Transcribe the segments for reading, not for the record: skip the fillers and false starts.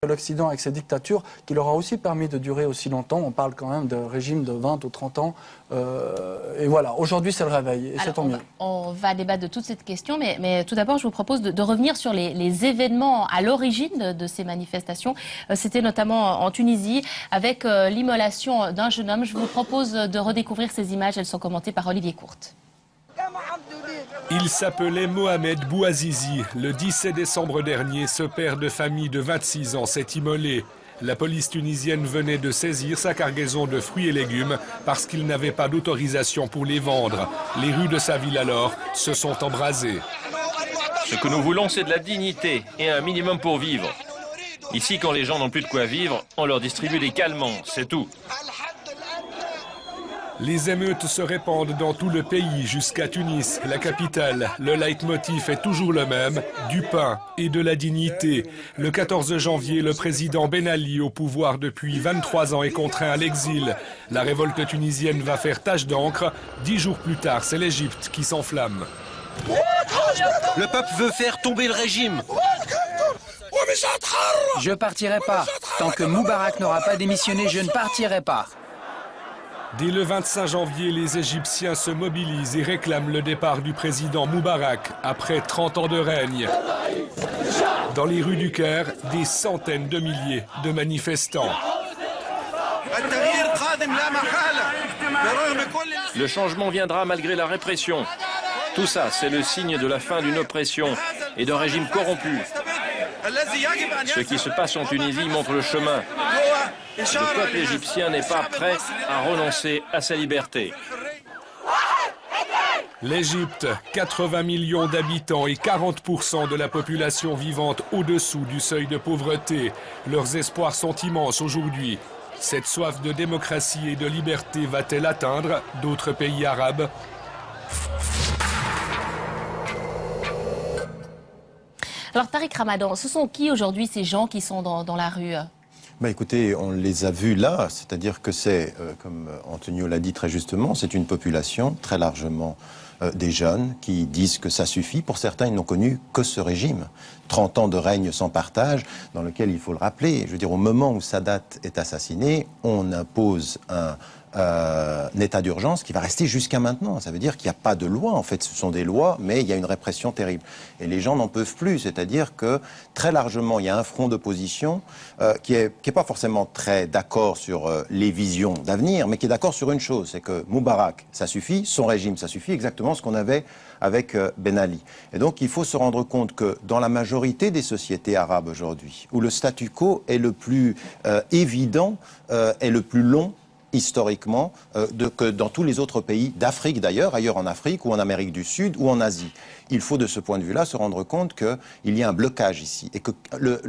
l'Occident avec ses dictatures qui leur a aussi permis de durer aussi longtemps. On parle quand même de régimes de 20 ou 30 ans. Et voilà, aujourd'hui c'est le réveil et c'est tant mieux. On va débattre de toute cette question, mais tout d'abord je vous propose de revenir sur les événements à l'origine de ces manifestations. C'était notamment en Tunisie avec l'immolation d'un jeune homme. Je vous propose de redécouvrir ces images, elles sont commentées par Olivier Courte. Il s'appelait Mohamed Bouazizi. Le 17 décembre dernier, ce père de famille de 26 ans s'est immolé. La police tunisienne venait de saisir sa cargaison de fruits et légumes parce qu'il n'avait pas d'autorisation pour les vendre. Les rues de sa ville alors se sont embrasées. Ce que nous voulons, c'est de la dignité et un minimum pour vivre. Ici, quand les gens n'ont plus de quoi vivre, on leur distribue des calmants, c'est tout. Les émeutes se répandent dans tout le pays jusqu'à Tunis, la capitale. Le leitmotiv est toujours le même, du pain et de la dignité. Le 14 janvier, le président Ben Ali, au pouvoir depuis 23 ans, est contraint à l'exil. La révolte tunisienne va faire tache d'encre. 10 jours plus tard, c'est l'Égypte qui s'enflamme. Le peuple veut faire tomber le régime. Je partirai pas. Tant que Moubarak n'aura pas démissionné, je ne partirai pas. Dès le 25 janvier, les Égyptiens se mobilisent et réclament le départ du président Moubarak après 30 ans de règne. Dans les rues du Caire, des centaines de milliers de manifestants. Le changement viendra malgré la répression. Tout ça, c'est le signe de la fin d'une oppression et d'un régime corrompu. Ce qui se passe en Tunisie montre le chemin. Le peuple égyptien n'est pas prêt à renoncer à sa liberté. L'Égypte, 80 millions d'habitants et 40% de la population vivante au-dessous du seuil de pauvreté. Leurs espoirs sont immenses aujourd'hui. Cette soif de démocratie et de liberté va-t-elle atteindre d'autres pays arabes ? Alors Tariq Ramadan, ce sont qui aujourd'hui ces gens qui sont dans la rue ? Écoutez, on les a vus là, c'est-à-dire que c'est, comme Antonio l'a dit très justement, c'est une population très largement des jeunes qui disent que ça suffit. Pour certains, ils n'ont connu que ce régime. 30 ans de règne sans partage, dans lequel, il faut le rappeler, je veux dire, au moment où Sadat est assassiné, on impose un état d'urgence qui va rester jusqu'à maintenant. Ça veut dire qu'il n'y a pas de loi. En fait, ce sont des lois, mais il y a une répression terrible. Et les gens n'en peuvent plus. C'est-à-dire que, très largement, il y a un front d'opposition qui est pas forcément très d'accord sur les visions d'avenir, mais qui est d'accord sur une chose, c'est que Moubarak, ça suffit, son régime, ça suffit, exactement ce qu'on avait avec Ben Ali. Et donc, il faut se rendre compte que dans la majorité des sociétés arabes aujourd'hui, où le statu quo est le plus évident, est le plus long, historiquement, que dans tous les autres pays d'Afrique d'ailleurs, ailleurs en Afrique ou en Amérique du Sud ou en Asie. Il faut de ce point de vue-là se rendre compte qu'il y a un blocage ici et que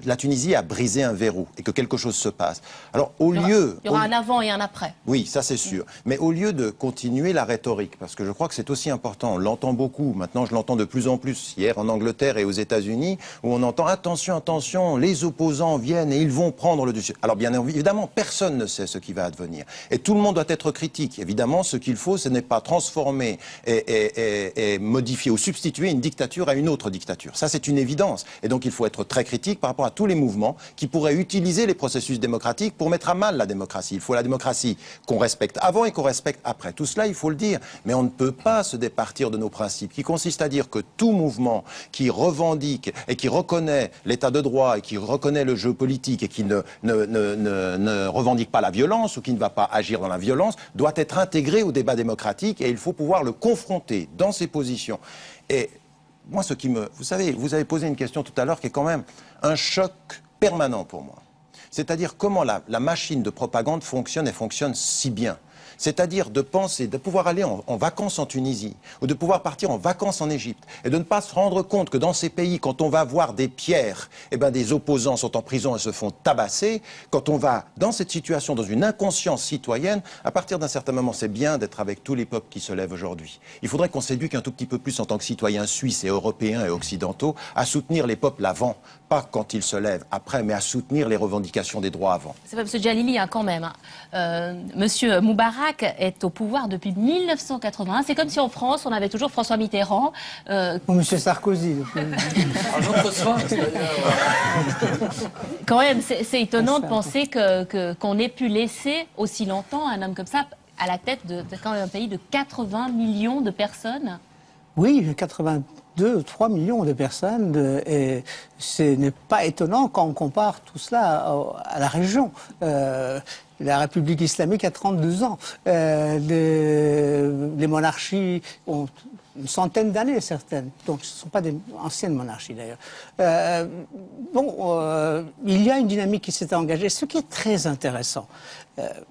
la Tunisie a brisé un verrou et que quelque chose se passe. Alors il y aura un avant et un après. Oui, ça c'est sûr. Mais au lieu de continuer la rhétorique, parce que je crois que c'est aussi important, on l'entend beaucoup, maintenant je l'entends de plus en plus, hier en Angleterre et aux États-Unis, où on entend attention, attention, les opposants viennent et ils vont prendre le dessus. Alors bien évidemment, personne ne sait ce qui va advenir. Et tout le monde doit être critique. Évidemment, ce qu'il faut, ce n'est pas transformer et modifier ou substituer une dictature à une autre dictature. Ça, c'est une évidence. Et donc, il faut être très critique par rapport à tous les mouvements qui pourraient utiliser les processus démocratiques pour mettre à mal la démocratie. Il faut la démocratie qu'on respecte avant et qu'on respecte après. Tout cela, il faut le dire. Mais on ne peut pas se départir de nos principes, qui consistent à dire que tout mouvement qui revendique et qui reconnaît l'état de droit et qui reconnaît le jeu politique et qui ne revendique pas la violence ou qui ne va pas agir dans la violence, doit être intégré au débat démocratique et il faut pouvoir le confronter dans ses positions. Et moi, vous savez, vous avez posé une question tout à l'heure qui est quand même un choc permanent pour moi. C'est-à-dire comment la machine de propagande fonctionne et fonctionne si bien. C'est-à-dire de penser, de pouvoir aller en vacances en Tunisie ou de pouvoir partir en vacances en Égypte et de ne pas se rendre compte que dans ces pays, quand on va voir des pierres, eh ben des opposants sont en prison et se font tabasser. Quand on va dans cette situation, dans une inconscience citoyenne, à partir d'un certain moment, c'est bien d'être avec tous les peuples qui se lèvent aujourd'hui. Il faudrait qu'on s'éduque un tout petit peu plus en tant que citoyens suisses et européens et occidentaux à soutenir les peuples avant, pas quand ils se lèvent après, mais à soutenir les revendications des droits avant. C'est pas M. Jalili, hein, quand même. Monsieur Moubarak Moubarak est au pouvoir depuis 1981. C'est comme si en France, on avait toujours François Mitterrand. Ou M. Sarkozy. Un autre sphinx, d'ailleurs. Quand même, c'est étonnant de penser qu'on ait pu laisser aussi longtemps un homme comme ça à la tête de quand même un pays de 80 millions de personnes. Oui, 82, 3 millions de personnes. Et ce n'est pas étonnant quand on compare tout cela à la région. La République islamique a 32 ans. Les monarchies ont une centaine d'années, certaines. Donc, ce ne sont pas des anciennes monarchies, d'ailleurs. Il y a une dynamique qui s'est engagée. Ce qui est très intéressant,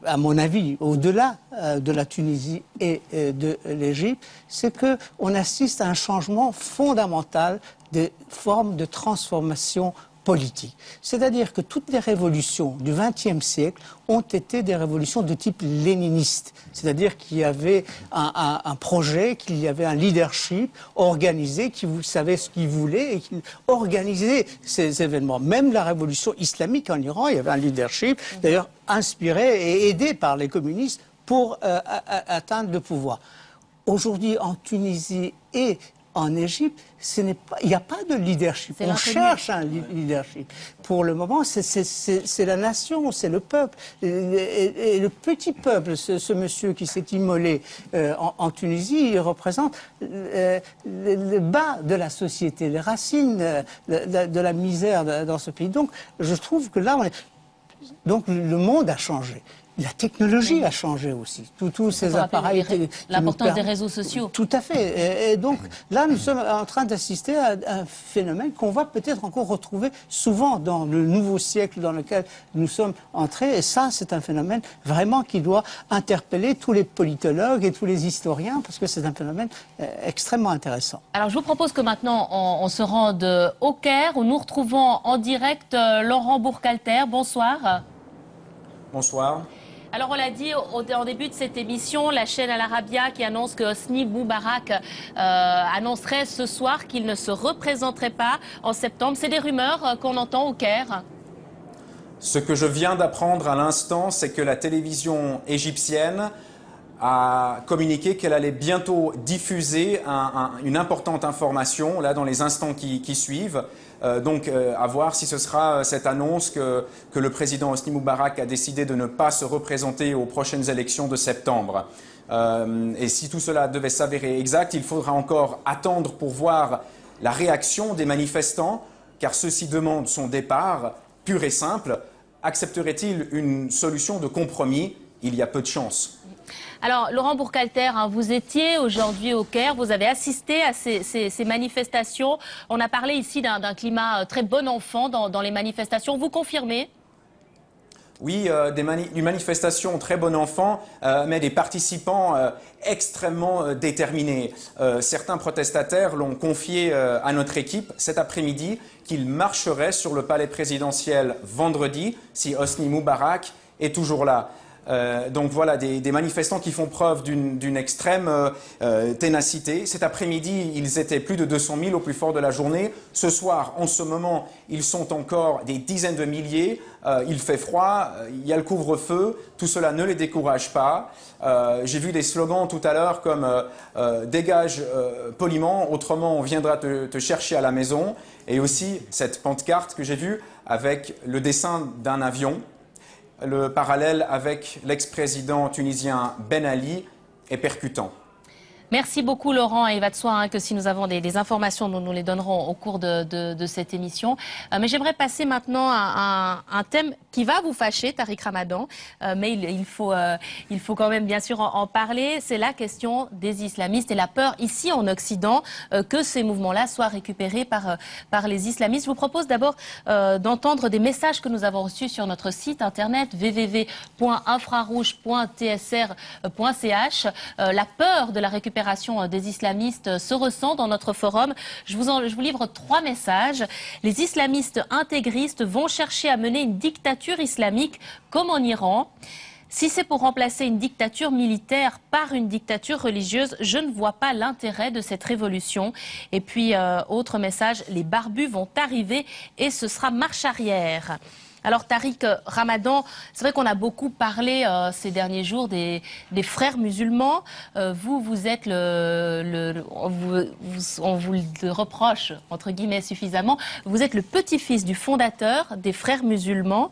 à mon avis, au-delà de la Tunisie et de l'Égypte, c'est qu'on assiste à un changement fondamental des formes de transformation politique. C'est-à-dire que toutes les révolutions du XXe siècle ont été des révolutions de type léniniste. C'est-à-dire qu'il y avait un projet, qu'il y avait un leadership organisé, qui savait ce qu'il voulait et qui organisait ces événements. Même la révolution islamique en Iran, il y avait un leadership, d'ailleurs inspiré et aidé par les communistes pour atteindre le pouvoir. Aujourd'hui, en Tunisie et en Égypte, il n'y a pas de leadership. On cherche un leadership. Pour le moment, c'est la nation, c'est le peuple. Et le petit peuple, ce monsieur qui s'est immolé en Tunisie, il représente le bas de la société, les racines de la misère dans ce pays. Donc, je trouve que là, donc le monde a changé. La technologie a changé aussi. Tous ces appareils. L'importance des réseaux sociaux. Tout à fait. Et donc là, nous sommes en train d'assister à un phénomène qu'on va peut-être encore retrouver souvent dans le nouveau siècle dans lequel nous sommes entrés. Et ça, c'est un phénomène vraiment qui doit interpeller tous les politologues et tous les historiens parce que c'est un phénomène extrêmement intéressant. Alors, je vous propose que maintenant, on se rende au Caire où nous retrouvons en direct Laurent Bourcalter. Bonsoir. Bonsoir. Alors on l'a dit en début de cette émission, la chaîne Al Arabiya qui annonce que Hosni Moubarak annoncerait ce soir qu'il ne se représenterait pas en septembre. C'est des rumeurs qu'on entend au Caire. Ce que je viens d'apprendre à l'instant, c'est que la télévision égyptienne a communiqué qu'elle allait bientôt diffuser une importante information là dans les instants qui suivent. Donc à voir si ce sera cette annonce que le président Hosni Moubarak a décidé de ne pas se représenter aux prochaines élections de septembre. Et si tout cela devait s'avérer exact, il faudra encore attendre pour voir la réaction des manifestants, car ceux-ci demandent son départ, pur et simple. Accepterait-il une solution de compromis? Il y a peu de chance. Alors, Laurent Bourcalter, vous étiez aujourd'hui au Caire, vous avez assisté à ces manifestations. On a parlé ici d'un climat très bon enfant dans les manifestations. Vous confirmez ? Oui, une manifestation très bon enfant, mais des participants extrêmement déterminés. Certains protestataires l'ont confié à notre équipe cet après-midi qu'ils marcheraient sur le palais présidentiel vendredi si Hosni Moubarak est toujours là. Donc voilà, des manifestants qui font preuve d'une extrême ténacité. Cet après-midi, ils étaient plus de 200 000 au plus fort de la journée. Ce soir, en ce moment, ils sont encore des dizaines de milliers. Il fait froid, il y a le couvre-feu. Tout cela ne les décourage pas. J'ai vu des slogans tout à l'heure comme dégage poliment, autrement on viendra te chercher à la maison. Et aussi cette pancarte que j'ai vue avec le dessin d'un avion. Le parallèle avec l'ex-président tunisien Ben Ali est percutant. Merci beaucoup Laurent, et il va de soi que si nous avons des informations, nous les donnerons au cours de cette émission. Mais j'aimerais passer maintenant à un thème qui va vous fâcher, Tariq Ramadan, mais il faut quand même bien sûr en parler. C'est la question des islamistes et la peur ici en Occident que ces mouvements-là soient récupérés par les islamistes. Je vous propose d'abord d'entendre des messages que nous avons reçus sur notre site internet www.infrarouge.tsr.ch. La peur de la récupération des islamistes se ressent dans notre forum. Je vous livre 3 messages. Les islamistes intégristes vont chercher à mener une dictature islamique comme en Iran. Si c'est pour remplacer une dictature militaire par une dictature religieuse, je ne vois pas l'intérêt de cette révolution. Et puis, autre message, les barbus vont arriver et ce sera marche arrière. Alors Tariq Ramadan, c'est vrai qu'on a beaucoup parlé ces derniers jours des frères musulmans. Vous êtes on vous le reproche entre guillemets suffisamment. Vous êtes le petit-fils du fondateur des frères musulmans.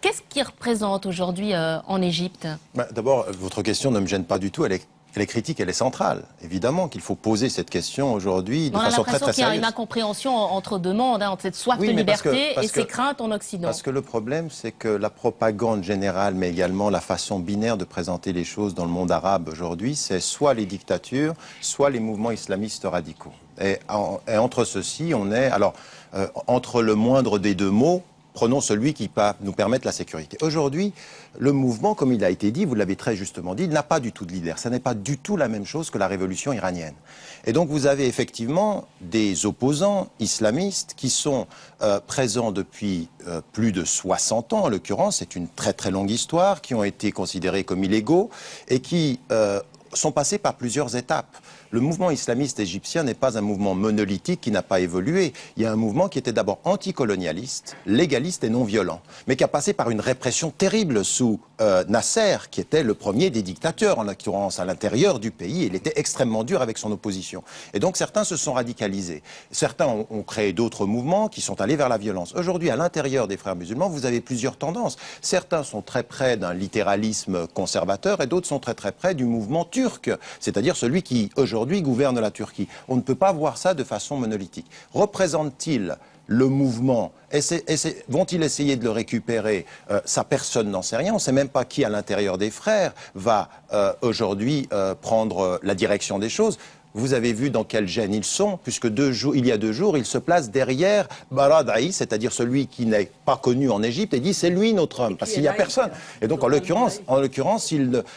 Qu'est-ce qu'ils représentent aujourd'hui en Égypte? D'abord, votre question ne me gêne pas du tout. Elle est critique, elle est centrale. Évidemment qu'il faut poser cette question aujourd'hui de façon très très sérieuse. On a l'impression qu'il y a une incompréhension entre deux mondes, entre cette soif de liberté et ces craintes en Occident. Parce que le problème, c'est que la propagande générale, mais également la façon binaire de présenter les choses dans le monde arabe aujourd'hui, c'est soit les dictatures, soit les mouvements islamistes radicaux. Et entre ceux-ci, on est... Alors, entre le moindre des deux mots, prenons celui qui va nous permettre la sécurité. Aujourd'hui, le mouvement, comme il a été dit, vous l'avez très justement dit, il n'a pas du tout de leader. Ça n'est pas du tout la même chose que la révolution iranienne. Et donc vous avez effectivement des opposants islamistes qui sont présents depuis plus de 60 ans, en l'occurrence, c'est une très très longue histoire, qui ont été considérés comme illégaux et qui sont passés par plusieurs étapes. Le mouvement islamiste égyptien n'est pas un mouvement monolithique qui n'a pas évolué. Il y a un mouvement qui était d'abord anticolonialiste, légaliste et non violent, mais qui a passé par une répression terrible sous Nasser, qui était le premier des dictateurs, en l'occurrence à l'intérieur du pays. Il était extrêmement dur avec son opposition. Et donc certains se sont radicalisés. Certains ont créé d'autres mouvements qui sont allés vers la violence. Aujourd'hui, à l'intérieur des frères musulmans, vous avez plusieurs tendances. Certains sont très près d'un littéralisme conservateur et d'autres sont très très près du mouvement turc, c'est-à-dire celui qui aujourd'hui gouverne la Turquie. On ne peut pas voir ça de façon monolithique. Représente-t-il le mouvement? Vont-ils essayer de le récupérer? Ça, personne n'en sait rien. On ne sait même pas qui, à l'intérieur des frères, va aujourd'hui prendre la direction des choses. Vous avez vu dans quel gène ils sont, puisque il y a 2 jours, ils se placent derrière Baradei, c'est-à-dire celui qui n'est pas connu en Égypte, et dit c'est lui notre homme, parce qu'il n'y a personne. Et donc en l'occurrence,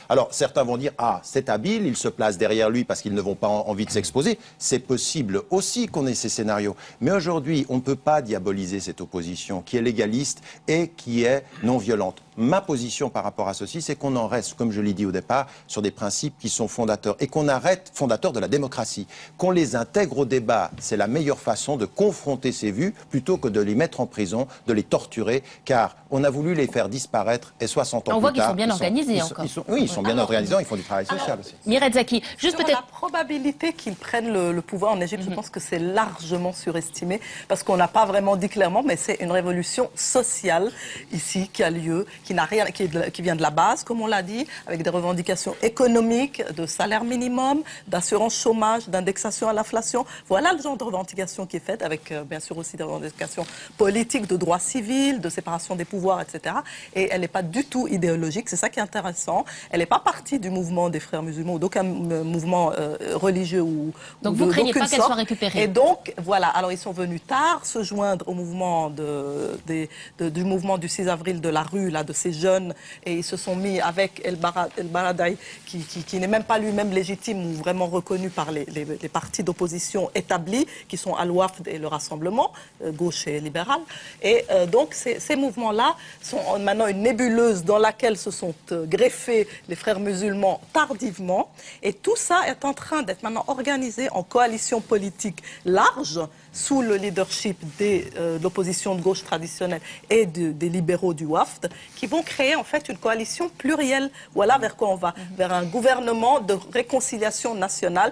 alors certains vont dire ah c'est habile, ils se placent derrière lui parce qu'ils ne vont pas envie de s'exposer. C'est possible aussi qu'on ait ces scénarios. Mais aujourd'hui, on ne peut pas diaboliser cette opposition qui est légaliste et qui est non violente. Ma position par rapport à ceci, c'est qu'on en reste, comme je l'ai dit au départ, sur des principes qui sont fondateurs et qu'on arrête, fondateurs de la démocratie. Qu'on les intègre au débat, c'est la meilleure façon de confronter ces vues plutôt que de les mettre en prison, de les torturer, car on a voulu les faire disparaître et 60 ans plus tard... On voit qu'ils sont bien organisés encore. Oui, ils sont bien organisés, ils font du travail social aussi. Mireille Zaki, juste peut-être... La probabilité qu'ils prennent le pouvoir en Égypte, je pense que c'est largement surestimé, parce qu'on n'a pas vraiment dit clairement, mais c'est une révolution sociale ici qui a lieu, qui n'a rien, qui vient de la base, comme on l'a dit, avec des revendications économiques, de salaire minimum, d'assurance chômage, d'indexation à l'inflation. Voilà le genre de revendication qui est faite, avec bien sûr aussi des revendications politiques, de droits civils, de séparation des pouvoirs, etc. Et elle n'est pas du tout idéologique, c'est ça qui est intéressant. Elle n'est pas partie du mouvement des frères musulmans ou d'aucun mouvement religieux ou donc vous ne craignez pas qu'elle soit récupérée. Et donc, voilà, alors ils sont venus tard se joindre au mouvement du mouvement du 6 avril de la rue, là, de ces jeunes, et ils se sont mis avec El Baradei, qui n'est même pas lui-même légitime ou vraiment reconnu par les partis d'opposition établis, qui sont Al-Wafd et le Rassemblement, gauche et libéral. Et donc ces mouvements-là sont maintenant une nébuleuse dans laquelle se sont greffés les frères musulmans tardivement. Et tout ça est en train d'être maintenant organisé en coalition politique large, sous le leadership de l'opposition de gauche traditionnelle et des libéraux du WAFD, qui vont créer en fait une coalition plurielle. Voilà vers quoi on va, vers un gouvernement de réconciliation nationale,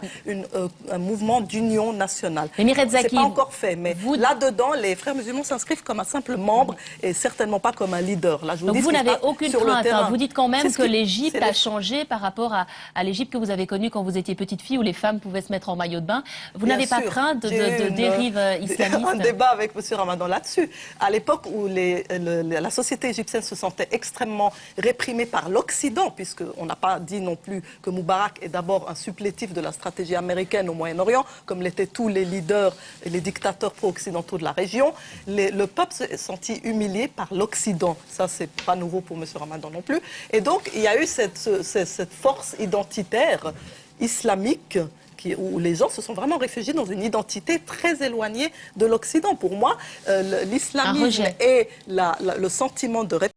un mouvement d'union nationale. C'est pas encore fait, mais là-dedans, les frères musulmans s'inscrivent comme un simple membre et certainement pas comme un leader. Là, je vous donc dis vous n'avez aucune crainte, hein. Vous dites quand même que l'Égypte a changé par rapport à l'Égypte que vous avez connue quand vous étiez petite fille, où les femmes pouvaient se mettre en maillot de bain. Vous n'avez pas crainte de dérive islamiste? Un débat avec M. Ramadan là-dessus. À l'époque où la société égyptienne se sentait extrêmement réprimée par l'Occident, puisqu'on n'a pas dit non plus que Moubarak est d'abord un supplétif de la stratégie américaine au Moyen-Orient, comme l'étaient tous les leaders et les dictateurs pro-occidentaux de la région, le peuple s'est senti humilié par l'Occident. Ça, c'est pas nouveau pour M. Ramadan non plus. Et donc, il y a eu cette force identitaire islamique où les gens se sont vraiment réfugiés dans une identité très éloignée de l'Occident. Pour moi, l'islamisme et le sentiment de